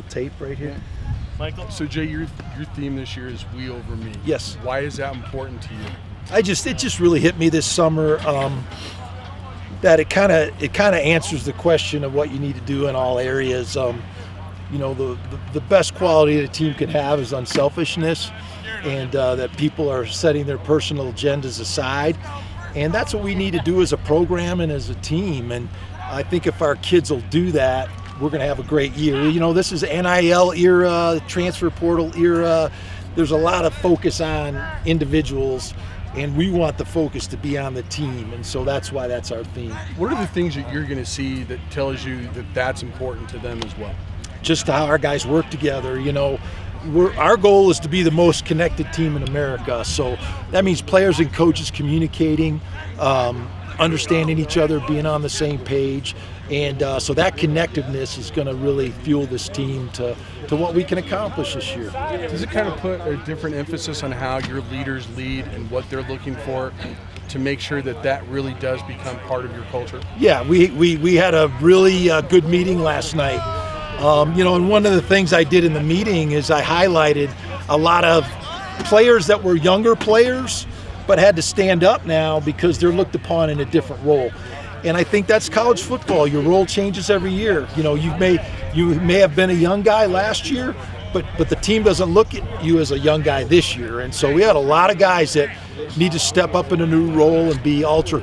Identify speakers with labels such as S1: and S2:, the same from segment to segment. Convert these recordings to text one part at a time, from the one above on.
S1: tape right here.
S2: Michael?
S3: So Jay, your theme this year is "We Over Me."
S1: Yes.
S3: Why is that important to you?
S1: It just really hit me this summer that it kind of answers the question of what you need to do in all areas. The best quality that a team can have is unselfishness, and that people are setting their personal agendas aside, and that's what we need to do as a program and as a team. And I think if our kids will do that, we're going to have a great year. This is NIL era, transfer portal era. There's a lot of focus on individuals, and we want the focus to be on the team, and so that's why that's our theme.
S3: What are the things that you're going to see that tells you that that's important to them as well?
S1: Just how our guys work together. Our goal is to be the most connected team in America, so that means players and coaches communicating, understanding each other, being on the same page, and so that connectiveness is going to really fuel this team to what we can accomplish this year.
S3: Does it kind of put a different emphasis on how your leaders lead and what they're looking for to make sure that really does become part of your culture?
S1: Yeah, we had a really good meeting last night. And one of the things I did in the meeting is I highlighted a lot of players that were younger players but had to stand up now because they're looked upon in a different role. And I think that's college football. Your role changes every year. You may have been a young guy last year, but the team doesn't look at you as a young guy this year. And so we had a lot of guys that need to step up in a new role and be ultra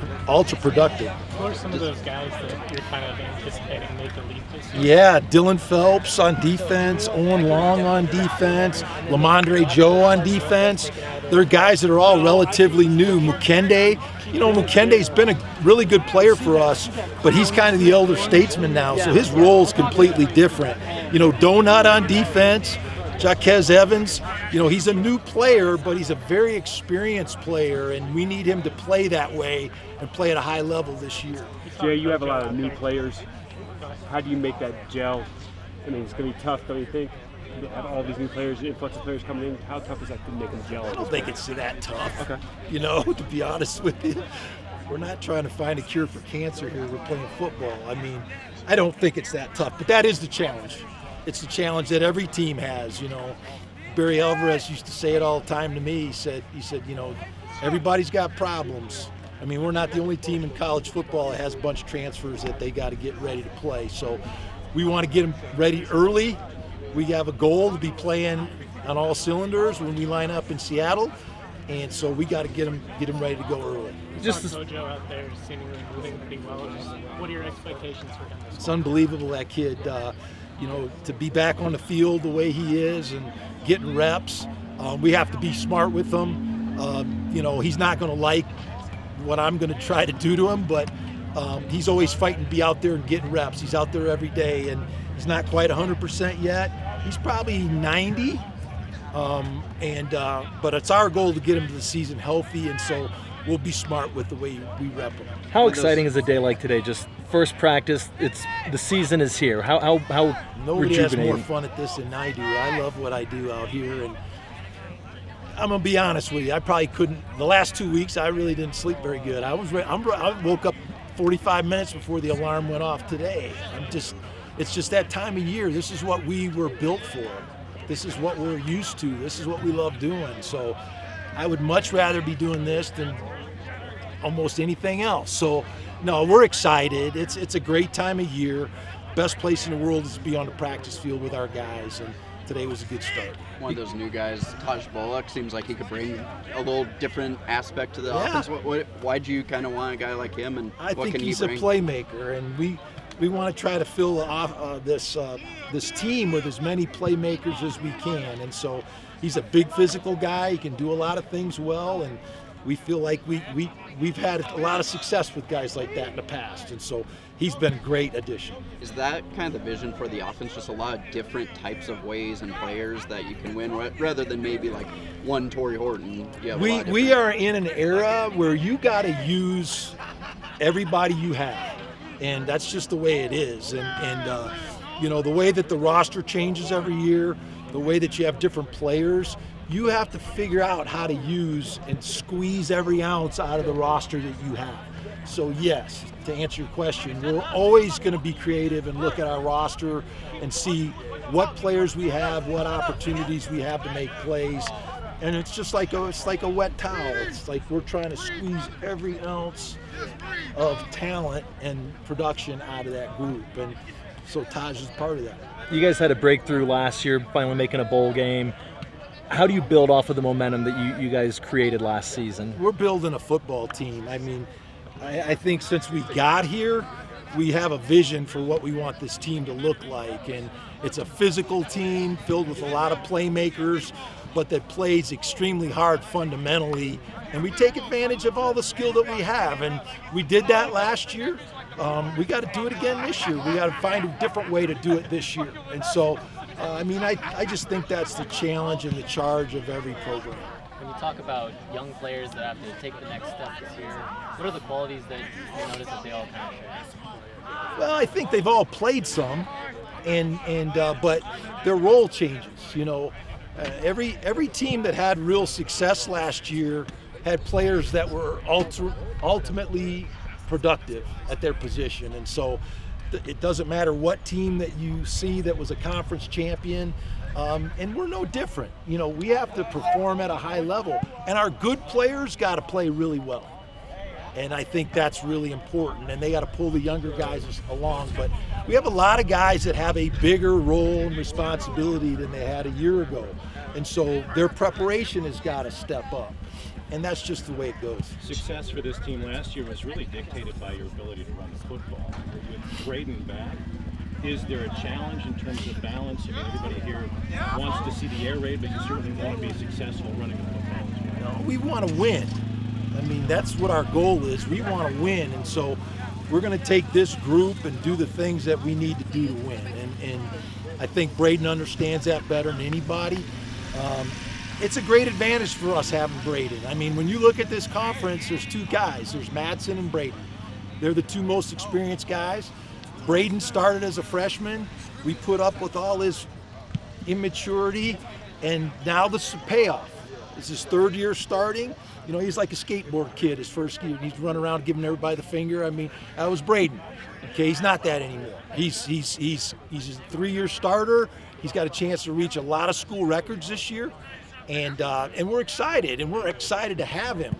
S1: productive.
S2: Who are some of those guys that you're kind of anticipating make a leap this year?
S1: Yeah, Dylan Phelps on defense, Owen Long on defense, Lamondre Joe on defense. They're guys that are all relatively new. Mukende's been a really good player for us, but he's kind of the elder statesman now, so his role is completely different. Donut on defense, Jaquez Evans, he's a new player, but he's a very experienced player, and we need him to play that way and play at a high level this year.
S4: Jay, you have a lot of new players. How do you make that gel? I mean, it's going to be tough, don't you think? You have all these new players, influx of players coming in. How tough is that to make them gel?
S1: I don't think it's that tough.
S4: Okay.
S1: To be honest with you, we're not trying to find a cure for cancer here. We're playing football. I mean, I don't think it's that tough, but that is the challenge. It's the challenge that every team has. Barry Alvarez used to say it all the time to me. He said, everybody's got problems. I mean, we're not the only team in college football that has a bunch of transfers that they got to get ready to play. So we want to get them ready early. We have a goal to be playing on all cylinders when we line up in Seattle, and so we got to get them ready to go early.
S2: Just Mojo out there seemingly moving pretty well. What are your expectations for him?
S1: It's unbelievable, that kid. To be back on the field the way he is and getting reps. We have to be smart with him. He's not going to like what I'm going to try to do to him, but he's always fighting to be out there and getting reps. He's out there every day, and he's not quite 100% yet. He's probably 90, but it's our goal to get him to the season healthy, and so we'll be smart with the way we rep him.
S5: How exciting is a day like today? Just first practice, the season is here. How
S1: Nobody has
S5: rejuvenating.
S1: more fun at this than I do. I love what I do out here, and I'm gonna be honest with you. I probably couldn't. The last 2 weeks, I really didn't sleep very good. I woke up 45 minutes before the alarm went off today. It's just that time of year. This is what we were built for. This is what we're used to. This is what we love doing. So I would much rather be doing this than almost anything else. So no, we're excited. It's a great time of year. Best place in the world is to be on the practice field with our guys, and today was a good start.
S6: One of those new guys, Taj Boak, seems like he could bring a little different aspect to the offense. Why'd you kind of want a guy like him, and
S1: I
S6: what
S1: think
S6: can he
S1: he's
S6: bring?
S1: a playmaker, and we want to try to fill this team with as many playmakers as we can. And so he's a big physical guy. He can do a lot of things well, and we feel like we've had a lot of success with guys like that in the past. And so he's been a great addition.
S6: Is that kind of the vision for the offense, just a lot of different types of ways and players that you can win, rather than maybe like one Torrey Horton?
S1: We are in an era where you got to use everybody you have, and that's just the way it is. And the way that the roster changes every year, the way that you have different players, you have to figure out how to use and squeeze every ounce out of the roster that you have. So yes, to answer your question, we're always going to be creative and look at our roster and see what players we have, what opportunities we have to make plays. And it's just like a wet towel. It's like we're trying to squeeze every ounce of talent and production out of that group. And so Taj is part of that.
S5: You guys had a breakthrough last year, finally making a bowl game. How do you build off of the momentum that you guys created last season?
S1: We're building a football team. I mean, I think since we got here, we have a vision for what we want this team to look like. And it's a physical team filled with a lot of playmakers, but that plays extremely hard fundamentally. And we take advantage of all the skill that we have. And we did that last year. We got to do it again this year. We got to find a different way to do it this year. And so, I just think that's the challenge and the charge of every program.
S7: When you talk about young players that have to take the next step this year, what are the qualities that you notice that they all kind of share?
S1: Well, I think they've all played some, but their role changes. Every team that had real success last year had players that were ultimately productive at their position, and so it doesn't matter what team that you see that was a conference champion, and we're no different. We have to perform at a high level, and our good players got to play really well. And I think that's really important, and they got to pull the younger guys along. But we have a lot of guys that have a bigger role and responsibility than they had a year ago. And so their preparation has got to step up. And that's just the way it goes.
S8: Success for this team last year was really dictated by your ability to run the football. With Braden back, is there a challenge in terms of balance? Everybody here wants to see the air raid, but you certainly want to be successful running the football as well.
S1: No, we want to win. That's what our goal is. We want to win, and so we're going to take this group and do the things that we need to do to win. And I think Braden understands that better than anybody. It's a great advantage for us having Braden. When you look at this conference, there's two guys. There's Madsen and Braden. They're the two most experienced guys. Braden started as a freshman. We put up with all his immaturity, and now this is a payoff. It's his third year starting. He's like a skateboard kid his first year. He's running around giving everybody the finger. That was Braden. Okay, he's not that anymore. He's a 3-year starter. He's got a chance to reach a lot of school records this year, and we're excited. And we're excited to have him.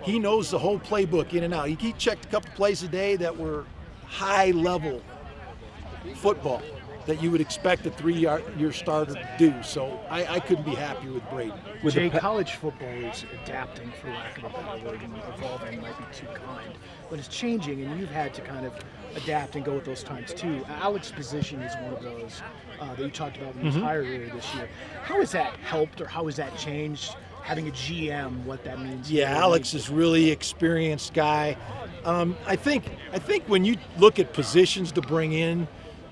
S1: He knows the whole playbook in and out. He checked a couple plays a day that were high-level football that you would expect a 3-year starter to do. So I couldn't be happier with Braden.
S9: Jay, college football is adapting, for lack of a better word, and evolving might be too kind, but it's changing, and you've had to kind of adapt and go with those times too. Alex's position is one of those that you talked about when you was hired earlier this year. How has that helped, or how has that changed, having a GM, what that means?
S1: Yeah, Alex is really experienced guy. I think when you look at positions to bring in,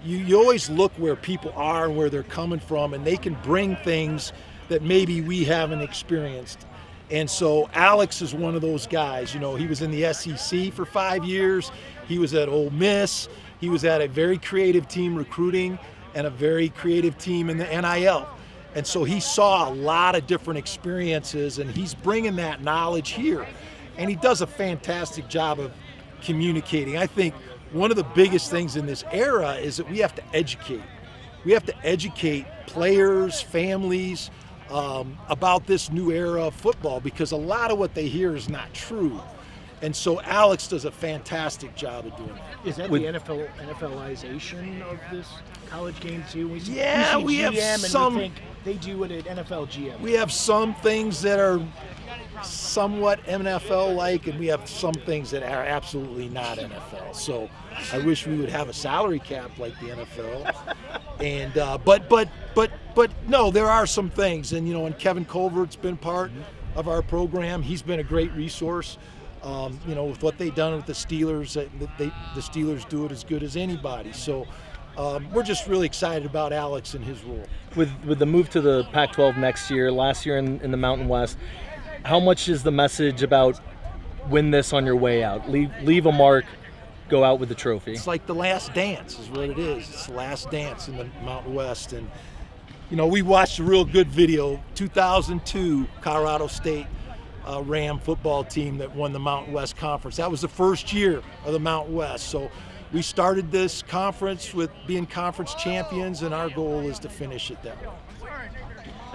S1: you always look where people are and where they're coming from, and they can bring things that maybe we haven't experienced. And so Alex is one of those guys. He was in the SEC for 5 years. He was at Ole Miss. He was at a very creative team recruiting and a very creative team in the NIL. And so he saw a lot of different experiences, and he's bringing that knowledge here. And he does a fantastic job of communicating. I think one of the biggest things in this era is that we have to educate. We have to educate players, families about this new era of football, because a lot of what they hear is not true. And so Alex does a fantastic job of doing that.
S9: Is that the NFLization of this college game too? We see
S1: we have
S9: GM
S1: some.
S9: And we think they do it at NFL GM.
S1: We have some things that are somewhat NFL-like, and we have some things that are absolutely not NFL. So I wish we would have a salary cap like the NFL. And but no, there are some things, and Kevin Colvert's been part of our program. He's been a great resource. With what they've done with the Steelers, the Steelers do it as good as anybody. So we're just really excited about Alex and his role.
S5: With the move to the Pac-12 next year, last year in the Mountain West, how much is the message about win this on your way out? Leave a mark, go out with the trophy.
S1: It's like the last dance is what it is. It's the last dance in the Mountain West. And, we watched a real good video, 2002 Colorado State Ram football team that won the Mountain West Conference. That was the first year of the Mountain West. So we started this conference with being conference champions, and our goal is to finish it that way.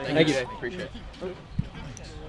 S6: Thank you. Appreciate it.